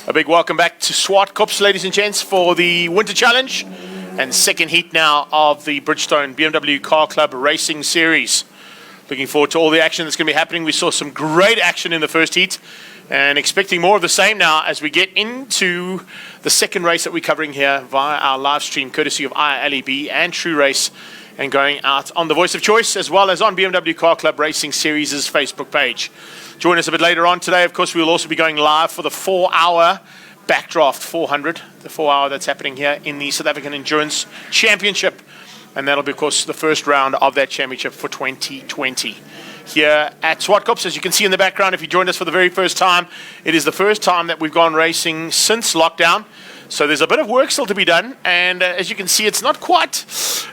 A big welcome back to Zwartkops, ladies and gents, for the Winter Challenge and second heat now of the Bridgestone BMW Club Racing Series. Looking forward to all the action that's going to be happening. We saw some great action in the first heat and expecting more of the same now as we get into the second race that we're covering here via our live stream, courtesy of ILEB and True Race, and going out on the Voice of Choice as well as on BMW Club Racing Series' Facebook page. Join us a bit later on today. Of course, we will also be going live for the 4-hour Backdraft 400, the 4-hour that's happening here in the South African Endurance Championship. And that'll be, of course, the first round of that championship for 2020. Here at Zwartkops, as you can see in the background, if you joined us for the very first time, it is the first time that we've gone racing since lockdown. So there's a bit of work still to be done, and as you can see, it's not quite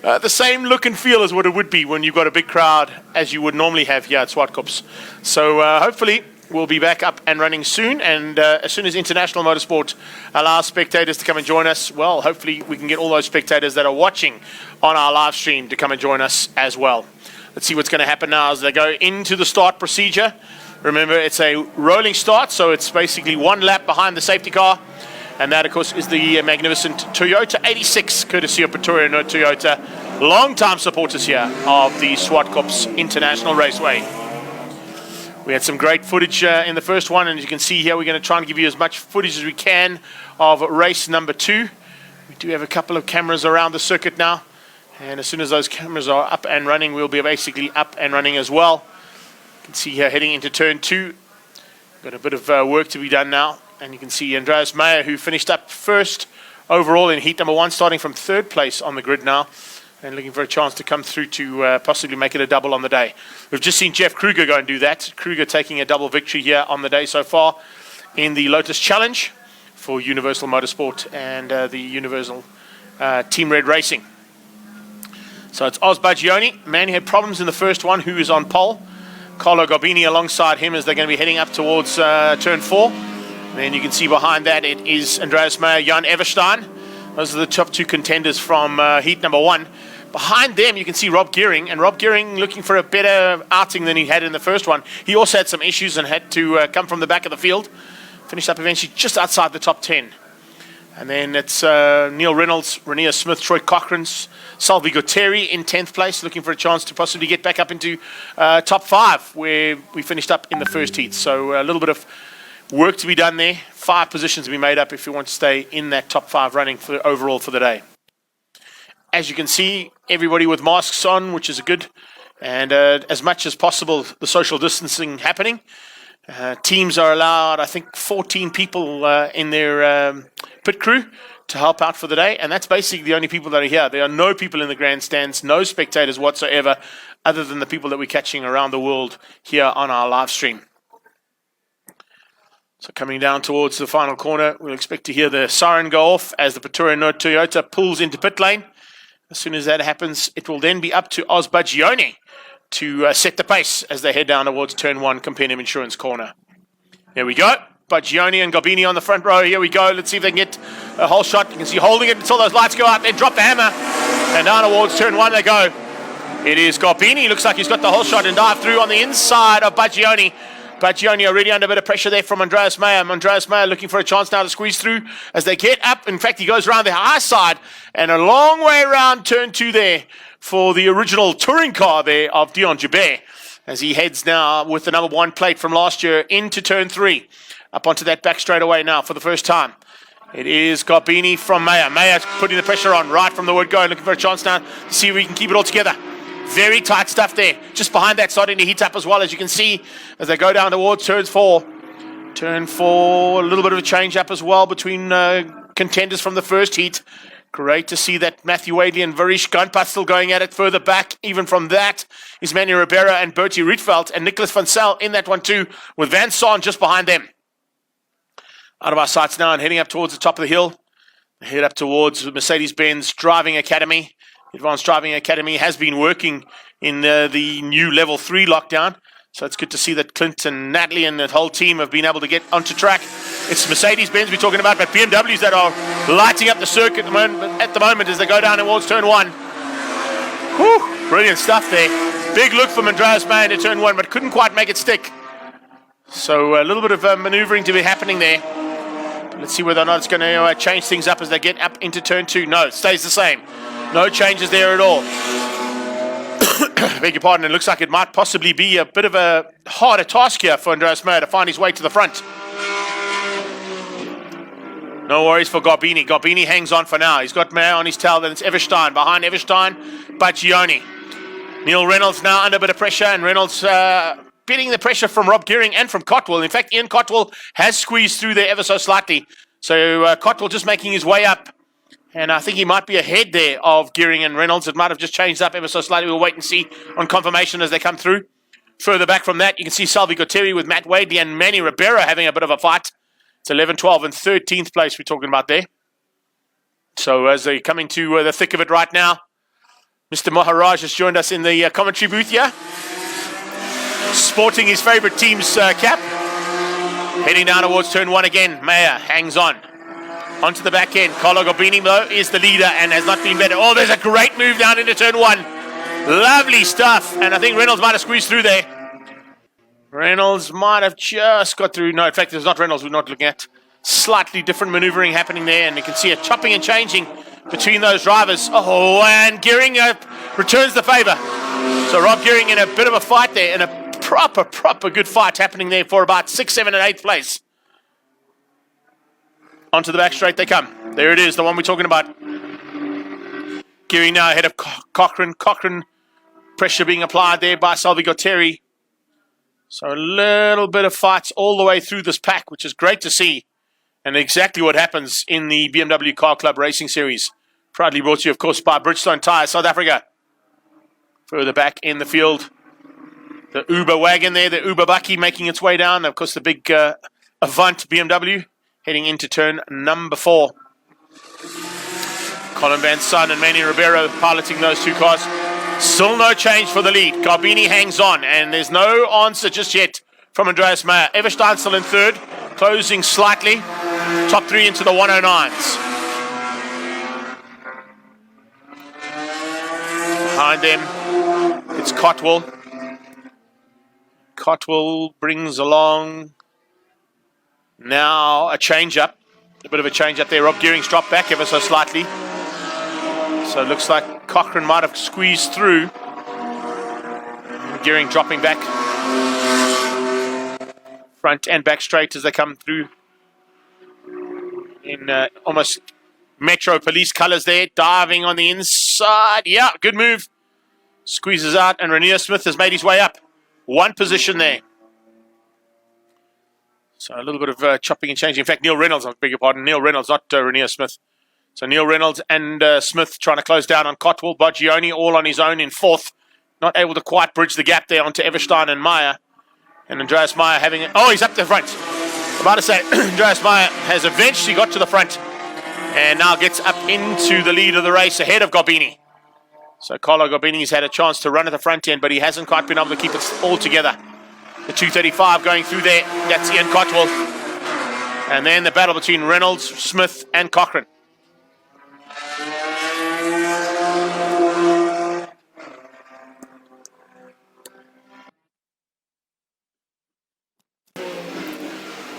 the same look and feel as what it would be when you've got a big crowd as you would normally have here at Zwartkops. So hopefully we'll be back up and running soon, and as soon as International Motorsport allows spectators to come and join us, well, hopefully we can get all those spectators that are watching on our live stream to come and join us as well. Let's see what's going to happen now as they go into the start procedure. Remember, it's a rolling start, so it's basically one lap behind the safety car. And that, of course, is the magnificent Toyota 86, courtesy of Pretoria Noord Toyota, long-time supporters here of the Zwartkops International Raceway. We had some great footage in the first one, and as you can see here, we're going to try and give you as much footage as we can of race number 2. We do have a couple of cameras around the circuit now, and as soon as those cameras are up and running, we'll be basically up and running as well. You can see here heading into turn 2. Got a bit of work to be done now. And you can see Andreas Meyer, who finished up first overall in heat number 1, starting from third place on the grid now, and looking for a chance to come through to possibly make it a double on the day. We've just seen Jeff Kruger go and do that. Kruger taking a double victory here on the day so far in the Lotus Challenge for Universal Motorsport and the Universal Team Red Racing. So it's Oz Bagioni, man who had problems in the first one, who is on pole. Carlo Garbini alongside him as they're going to be heading up towards turn 4. And then you can see behind that it is Andreas Meyer, Jan Everstein. Those are the top 2 contenders from heat number 1. Behind them you can see Rob Gearing, and Rob Gearing looking for a better outing than he had in the first one. He also had some issues and had to come from the back of the field. Finished up eventually just outside the top 10. And then it's Neil Reynolds, Renia Smith, Troy Cochrane, Salvi Gutteri in 10th place, looking for a chance to possibly get back up into top 5, where we finished up in the first heat. So a little bit of work to be done there. 5 positions to be made up if you want to stay in that top 5 running for overall for the day. As you can see, everybody with masks on, which is good, and as much as possible, the social distancing happening. Teams are allowed, I think, 14 people in their pit crew to help out for the day, and that's basically the only people that are here. There are no people in the grandstands, no spectators whatsoever, other than the people that we're catching around the world here on our live stream. So coming down towards the final corner, we'll expect to hear the siren go off as the Pretoria Noord Toyota pulls into pit lane. As soon as that happens, it will then be up to Oz Bagioni to set the pace as they head down towards turn 1, Compendium Insurance corner. Here we go. Bagioni and Garbini on the front row. Here we go. Let's see if they can get a whole shot. You can see holding it until those lights go out. Then drop the hammer. And down towards turn 1 they go. It is Garbini. Looks like he's got the whole shot and dive through on the inside of Bagioni. Bagioni already under a bit of pressure there from Andreas Meyer. Andreas Meyer looking for a chance now to squeeze through as they get up. In fact, he goes around the high side and a long way around turn 2 there for the original touring car there of Dion Joubert as he heads now with the number 1 plate from last year into turn 3. Up onto that back straightaway now for the first time. It is Garbini from Meyer. Meyer putting the pressure on right from the word go, looking for a chance now to see if we can keep it all together. Very tight stuff there. Just behind that, starting to heat up as well, as you can see, as they go down towards turn 4. Turn 4, a little bit of a change up as well between contenders from the first heat. Great to see that Matthew Wadley and Varish Gunpat still going at it further back. Even from that is Manny Ribera and Bertie Rietveld and Nicholas Van Zyl in that one too, with Van Saun just behind them. Out of our sights now and heading up towards the top of the hill. Head up towards Mercedes-Benz Driving Academy. Advanced Driving Academy has been working in the new level 3 lockdown. So it's good to see that Clint and Natalie and that whole team have been able to get onto track. It's Mercedes-Benz we're talking about, but BMWs that are lighting up the circuit at the moment as they go down towards turn 1. Whew, brilliant stuff there. Big look from Andreas Meyer into turn 1, but couldn't quite make it stick. So a little bit of maneuvering to be happening there. Let's see whether or not it's going to change things up as they get up into turn 2. No, it stays the same. No changes there at all. Beg your pardon, it looks like it might possibly be a bit of a harder task here for Andreas Meyer to find his way to the front. No worries for Gouveia. Gouveia hangs on for now. He's got Meyer on his tail, then it's Everstein. Behind Everstein, Baccioni. Neil Reynolds now under a bit of pressure, and Reynolds beating the pressure from Rob Gearing and from Cotwell. In fact, Ian Cotwell has squeezed through there ever so slightly. So Cotwell just making his way up. And I think he might be ahead there of Gearing and Reynolds. It might have just changed up ever so slightly. We'll wait and see on confirmation as they come through. Further back from that, you can see Salvi Gutteri with Matt Wadley and Manny Ribeiro having a bit of a fight. It's 11, 12, and 13th place we're talking about there. So as they come into the thick of it right now, Mr. Maharaj has joined us in the commentary booth here, sporting his favourite team's cap. Heading down towards turn 1 again. Meyer hangs on. Onto the back end. Carlo Gouveia, though, is the leader and has not been better. Oh, there's a great move down into turn 1. Lovely stuff. And I think Reynolds might have squeezed through there. Reynolds might have just got through. No, in fact, it's not Reynolds we're not looking at. Slightly different maneuvering happening there. And you can see a chopping and changing between those drivers. Oh, and Gearing returns the favour. So Rob Gearing in a bit of a fight there. And a proper good fight happening there for about 6th, 7th, and 8th place. Onto the back straight they come. There it is, the one we're talking about. Gearing now ahead of Cochrane. Cochrane, pressure being applied there by Salvi Gutteri. So a little bit of fights all the way through this pack, which is great to see. And exactly what happens in the BMW Car Club Racing Series. Proudly brought to you, of course, by Bridgestone Tyres, South Africa. Further back in the field, the Uber wagon there, the Uber Bucky making its way down. Of course, the big Avant BMW. Heading into turn number 4. Colin Van Son and Manny Ribeiro piloting those two cars. Still no change for the lead. Gouveia hangs on, and there's no answer just yet from Andreas Meyer. Everstein still in 3rd, closing slightly. Top 3 into the 109s. Behind them, it's Cotwell. Cotwell brings along... Now a change-up. A bit of a change-up there. Rob Gearing's dropped back ever so slightly. So it looks like Cochrane might have squeezed through. Gearing dropping back. Front and back straight as they come through. In almost Metro Police colours there. Diving on the inside. Yeah, good move. Squeezes out and Rainier Smith has made his way up. 1 position there. So a little bit of chopping and changing. In fact, Neil Reynolds, I beg your pardon, Neil Reynolds, not Rainier Smith. So Neil Reynolds and Smith trying to close down on Cotwell. Baccioni all on his own in 4th. Not able to quite bridge the gap there onto Everstein and Meyer. And Andreas Meyer having it. Oh, he's up the front. I'm about to say, Andreas Meyer has eventually got to the front. And now gets up into the lead of the race ahead of Gouveia. So Carlo Gouveia had a chance to run at the front end, but he hasn't quite been able to keep it all together. The 235 going through there. That's Ian Cotwell. And then the battle between Reynolds, Smith, and Cochrane.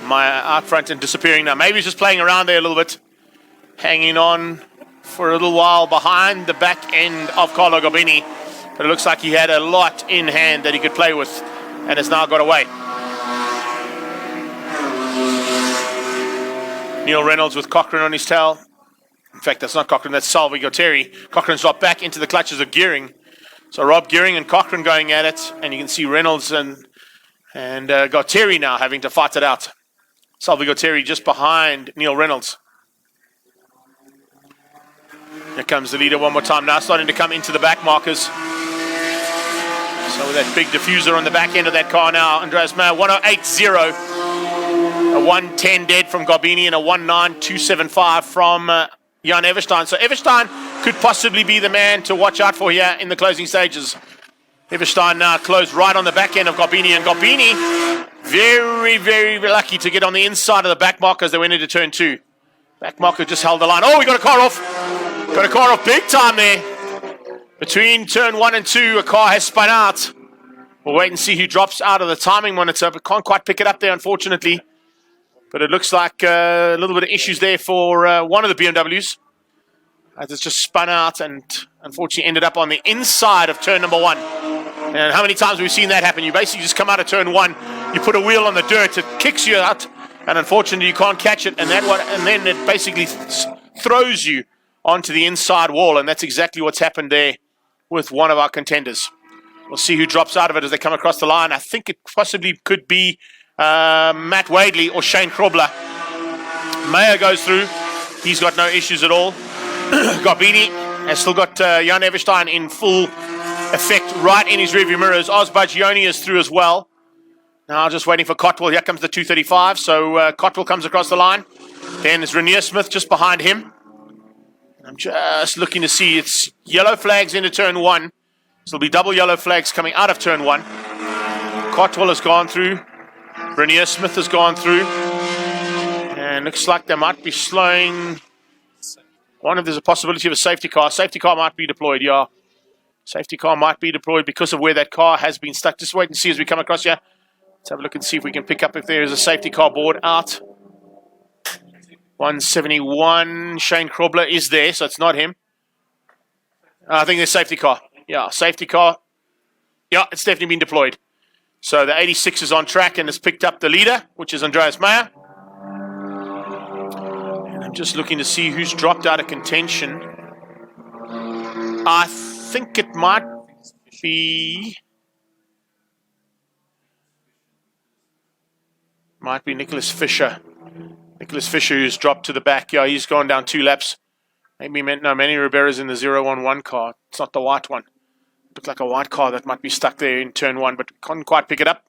Meyer out front and disappearing now. Maybe he's just playing around there a little bit. Hanging on for a little while behind the back end of Carlo Gouveia. But it looks like he had a lot in hand that he could play with. And has now got away. Neil Reynolds with Cochrane on his tail. In fact, that's not Cochrane, that's Salvi Gutteri. Cochrane's dropped back into the clutches of Gearing. So Rob Gearing and Cochrane going at it. And you can see Reynolds and Gutteri now having to fight it out. Salvi Gutteri just behind Neil Reynolds. Here comes the leader one more time now, starting to come into the back markers. So with that big diffuser on the back end of that car now, Andreas Meyer, 108.0. A 110 dead from Gouveia and a 19275 from Jan Everstein. So Everstein could possibly be the man to watch out for here in the closing stages. Everstein now closed right on the back end of Gouveia. And Gouveia, very lucky to get on the inside of the back marker as they went into turn 2. Back marker just held the line. Oh, we got a car off. Got a car off big time there. Between turn 1 and 2, a car has spun out. We'll wait and see who drops out of the timing monitor, but can't quite pick it up there, unfortunately. But it looks like a little bit of issues there for one of the BMWs. As it's just spun out and unfortunately ended up on the inside of turn number 1. And how many times we've seen that happen? You basically just come out of turn 1, you put a wheel on the dirt, it kicks you out, and unfortunately you can't catch it, and then it basically throws you onto the inside wall, and that's exactly what's happened there with one of our contenders. We'll see who drops out of it as they come across the line. I think it possibly could be Matt Wadley or Shane Krobler. Meyer goes through. He's got no issues at all. Gouveia has still got Jan Everstein in full effect right in his rearview mirrors. Ozbagioni is through as well. Now just waiting for Cotwell. Here comes the 235. So Cotwell comes across the line. Then there's Rainier Smith just behind him. I'm just looking to see. It's yellow flags into turn 1. So there'll be double yellow flags coming out of turn 1. Cotwell has gone through. Rainier Smith has gone through. And looks like they might be slowing. One, if there's a possibility of a safety car. Safety car might be deployed, yeah. Safety car might be deployed because of where that car has been stuck. Just wait and see as we come across here. Let's have a look and see if we can pick up if there is a safety car board out. 171. Shane Krobler is there, so it's not him. I think there's safety car. Yeah, safety car. Yeah, it's definitely been deployed. So the 86 is on track and has picked up the leader, which is Andreas Meyer. And I'm just looking to see who's dropped out of contention. I think it might be Nicholas Fisher. Nicholas Fisher, who's dropped to the back. Yeah, he's gone down 2 laps. Maybe Manny Ribera's in the 011 car. It's not the white one. Looks like a white car that might be stuck there in turn 1, but can't quite pick it up.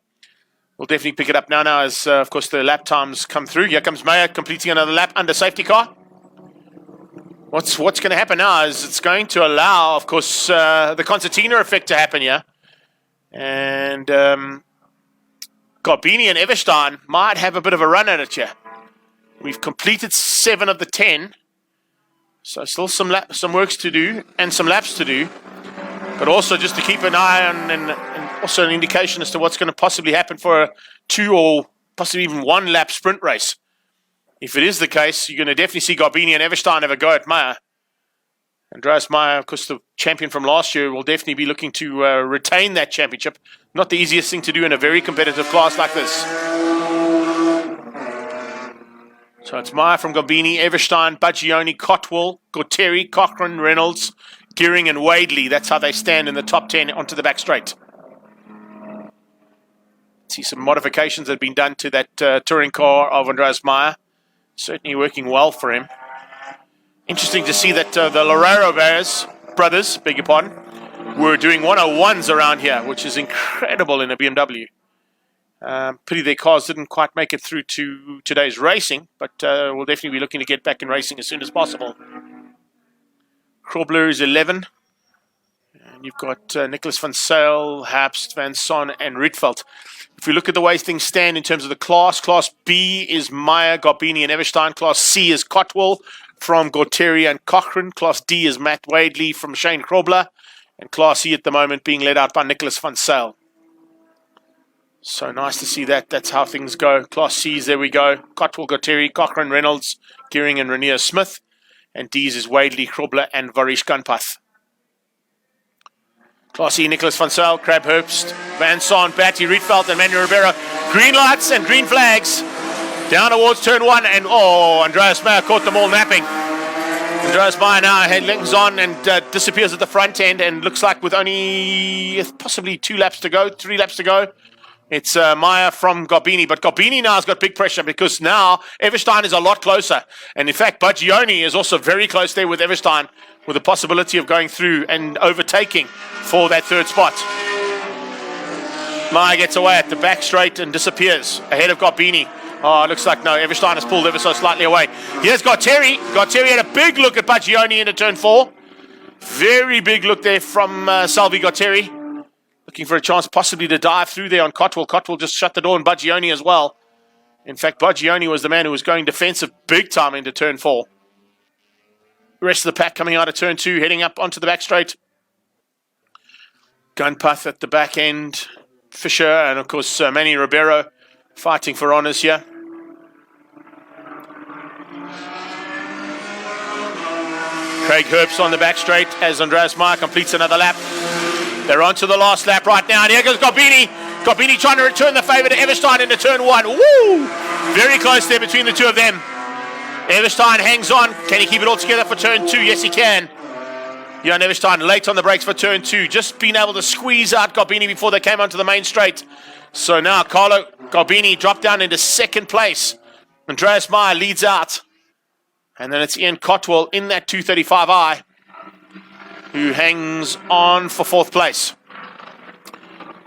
We'll definitely pick it up now as, of course, the lap times come through. Here comes Meyer completing another lap under safety car. What's going to happen now is it's going to allow, of course, the concertina effect to happen here. And Gouveia and Everstein might have a bit of a run at it here. We've completed 7 of the 10. So still some works to do and some laps to do. But also just to keep an eye on and also an indication as to what's going to possibly happen for a 2 or possibly even 1 lap sprint race. If it is the case, you're going to definitely see Gouveia and Everstein have a go at Meyer. Andreas Meyer, of course, the champion from last year, will definitely be looking to retain that championship. Not the easiest thing to do in a very competitive class like this. So it's Meyer from Gouveia, Everstein, Bagioni, Cotwell, Gualtieri, Cochrane, Reynolds, Gearing and Wadley. That's how they stand in the top 10 onto the back straight. See some modifications that have been done to that touring car of Andreas Meyer. Certainly working well for him. Interesting to see that the Loraro brothers, beg your pardon, were doing 101s around here, which is incredible in a BMW. Pity their cars didn't quite make it through to today's racing, but we'll definitely be looking to get back in racing as soon as possible. Krobler is 11. And you've got Nicholas van Zyl, Hapst, Van Son, and Rietveld. If we look at the way things stand in terms of the Class B is Meyer, Gouveia, and Everstein. Class C is Cotwell from Gualtieri and Cochrane. Class D is Matt Wadley from Shane Krobler. And Class E at the moment being led out by Nicholas van Zyl. So nice to see that. That's how things go. Class C's, there we go. Cotwell, Gualtieri, Cochrane, Reynolds, Gearing, and Rainier Smith. And D's is Wadley, Krobler, and Varish Gunpath. Class E, Nicholas van Zyl, Crab Herbst, Van Son, Batty, Rietveld, and Manuel Rivera. Green lights and green flags. Down towards turn 1, and Andreas Meyer caught them all napping. Andreas Meyer now headlings on and disappears at the front end, and looks like with only possibly 3 laps to go, it's Meyer from Gouveia. But Gouveia now has got big pressure because now Everstein is a lot closer. And in fact, Bagioni is also very close there with Everstein, with the possibility of going through and overtaking for that 3rd spot. Meyer gets away at the back straight and disappears ahead of Gouveia. Oh, it looks like no, Everstein has pulled ever so slightly away. Here's Gualtieri. Gualtieri had a big look at Bagioni into turn 4. Very big look there from Salvi Gualtieri. Looking for a chance possibly to dive through there on Cotwell. Cotwell just shut the door on Bagioni as well. In fact, Bagioni was the man who was going defensive big time into turn 4. The rest of the pack coming out of turn 2, heading up onto the back straight. Gunpath at the back end. Fisher and, of course, Manny Ribeiro fighting for honours here. Craig Herbst on the back straight as Andreas Meyer completes another lap. They're on to the last lap right now, and here goes Gouveia. Gouveia trying to return the favour to Everstein into turn 1. Woo! Very close there between the two of them. Everstein hangs on. Can he keep it all together for turn 2? Yes, he can. Jan Everstein late on the brakes for turn 2. Just being able to squeeze out Gouveia before they came onto the main straight. So now Carlo Gouveia dropped down into second place. Andreas Meyer leads out. And then it's Ian Cotwell in that 235i who hangs on for fourth place.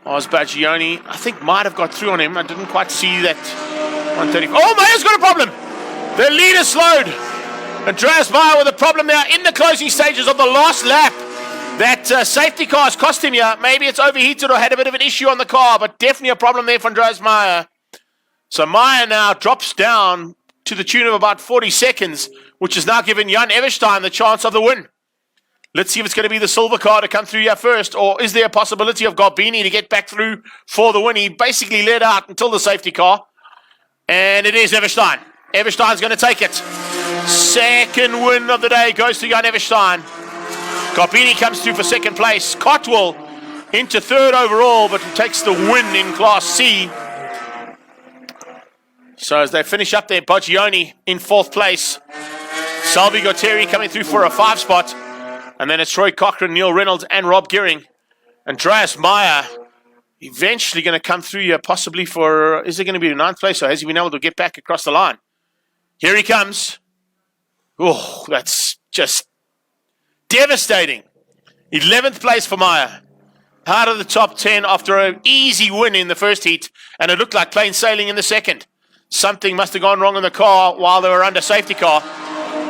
Osbagioni, I think, might have got through on him. I didn't quite see that 130. Oh, Meyer's got a problem. The leader slowed. Andreas Meyer with a problem there in the closing stages of the last lap. That safety car has cost him here. Maybe it's overheated or had a bit of an issue on the car, but definitely a problem there for Andreas Meyer. So Meyer now drops down to the tune of about 40 seconds, which has now given Jan Everstein the chance of the win. Let's see if it's going to be the silver car to come through here first, or is there a possibility of Gouveia to get back through for the win? He basically led out until the safety car, and it is Everstein. Everstein's going to take it. Second win of the day goes to Jan Everstein. Gouveia comes through for second place. Cotwell into third overall, but takes the win in Class C. So as they finish up there, Boggioni in fourth place. Salvi Gauthieri coming through for a 5 spot. And then it's Troy Cochran, Neil Reynolds, and Rob Gearing. Andreas Meyer eventually going to come through here, possibly for, is it going to be a 9th place, or has he been able to get back across the line? Here he comes. Oh, that's just devastating. 11th place for Meyer. Out of the top 10 after an easy win in the first heat, and it looked like plain sailing in the second. Something must have gone wrong in the car while they were under safety car.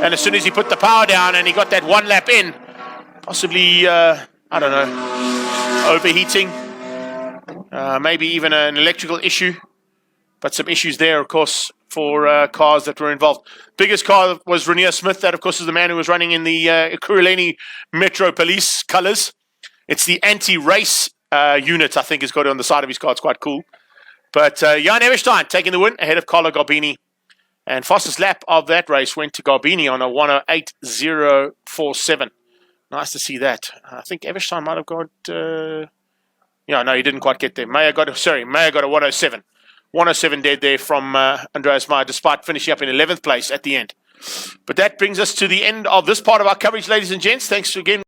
And as soon as he put the power down and he got that 1 lap in, possibly, I don't know, overheating, maybe even an electrical issue. But some issues there, of course, for cars that were involved. Biggest car was Rainier Smith. That, of course, is the man who was running in the Kuruleni Metro Police colours. It's the anti-race unit, I think, has got it on the side of his car. It's quite cool. But Jan Everstein taking the win ahead of Carlo Gouveia. And fastest lap of that race went to Gouveia on a 1:08.047. Nice to see that. I think Everstein might have got... yeah, no, he didn't quite get there. Meyer got a 1:07. 1:07 dead there from Andreas Meyer, despite finishing up in 11th place at the end. But that brings us to the end of this part of our coverage, ladies and gents. Thanks again.